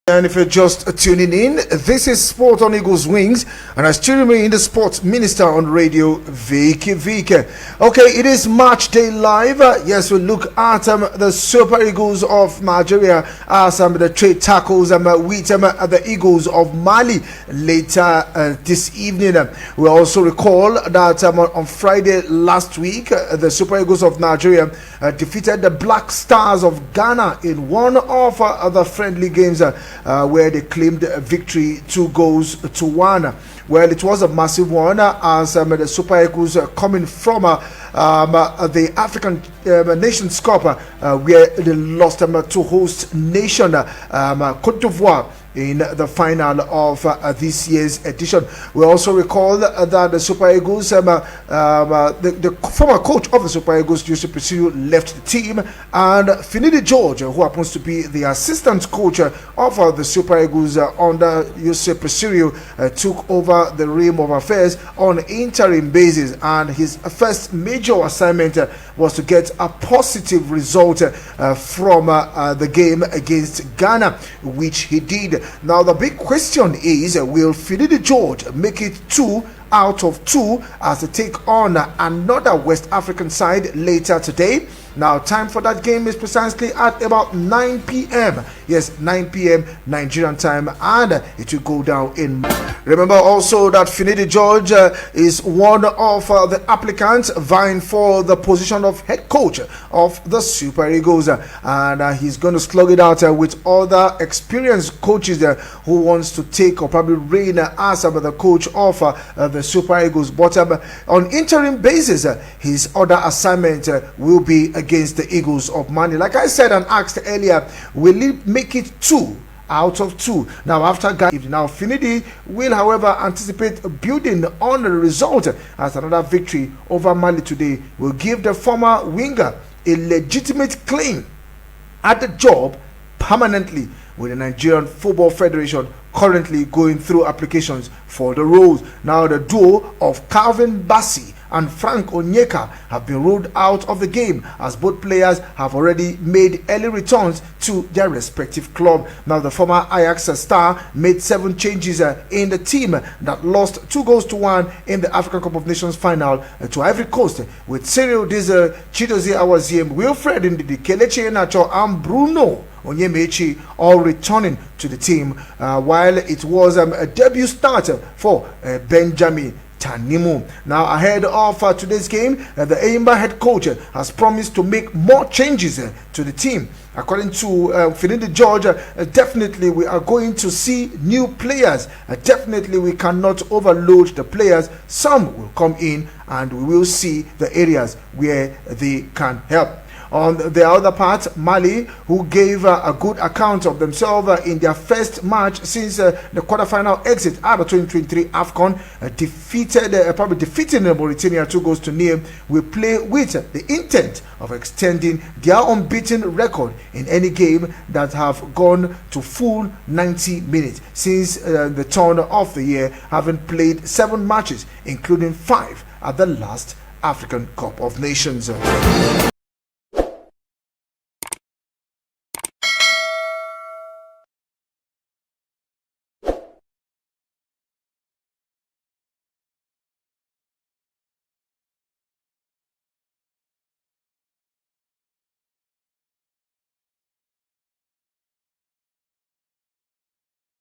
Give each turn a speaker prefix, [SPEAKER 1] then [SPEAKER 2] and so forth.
[SPEAKER 1] And if you're just tuning in, this is Sport on Eagles Wings, and I still remain the sports minister on radio, Vicky Vike. Okay, it is Match Day Live. Yes, we'll look at the Super Eagles of Nigeria as the trade tackles with the Eagles of Mali later this evening. We also recall that on Friday last week, the Super Eagles of Nigeria defeated the Black Stars of Ghana in one of the friendly games. Where they claimed victory 2-1. Well, it was a massive one as the Super Eagles coming from the African Nations Cup where they lost to host nation Cote d'Ivoire in the final of this year's edition. We also recall that the Super Eagles, the former coach of the Super Eagles, Joseph Presidio, left the team, and Finidi George, who happens to be the assistant coach of the Super Eagles under Joseph Presidio, took over the reign of affairs on interim basis, and his first major assignment was to get a positive result from the game against Ghana, which he did. Now the big question is, will Finidi George make it 2 out of 2 as they take on another West African side later today? Now, time for that game is precisely at about 9 p.m. Yes, 9 p.m. Nigerian time, and it will go down in. Remember also that Finidi George is one of the applicants vying for the position of head coach of the Super Eagles, and he's going to slug it out with other experienced coaches who wants to take or probably reign as the coach of the Super Eagles. But on interim basis, his other assignment will be against the Eagles of Mali. Like I said and asked earlier, will he make it 2 out of 2? Now, after now Finidi will, however, anticipate building on the result, as another victory over Mali today will give the former winger a legitimate claim at the job permanently, with the Nigerian Football Federation currently going through applications for the roles. Now, the duo of Calvin Bassey and Frank Onyeka have been ruled out of the game, as both players have already made early returns to their respective club. Now, the former Ajax star made 7 changes in the team that lost 2-1 in the African Cup of Nations final to Ivory Coast, with Cyril Dizer, Chidozie Awaziem, Wilfred Ndidi, Kelechi Iheanacho, and Bruno Onyemaechi all returning to the team, while it was a debut start for Benjamin Tanimu. Now, ahead of today's game, the Enyimba head coach has promised to make more changes to the team. According to Finidi George, definitely we are going to see new players. Definitely we cannot overload the players. Some will come in and we will see the areas where they can help. On the other part, Mali, who gave a good account of themselves in their first match since the quarterfinal exit out of 2023 AFCON, defeating Mauritania 2-0, will play with the intent of extending their unbeaten record in any game that have gone to full 90 minutes since the turn of the year, having played 7 matches, including 5 at the last African Cup of Nations.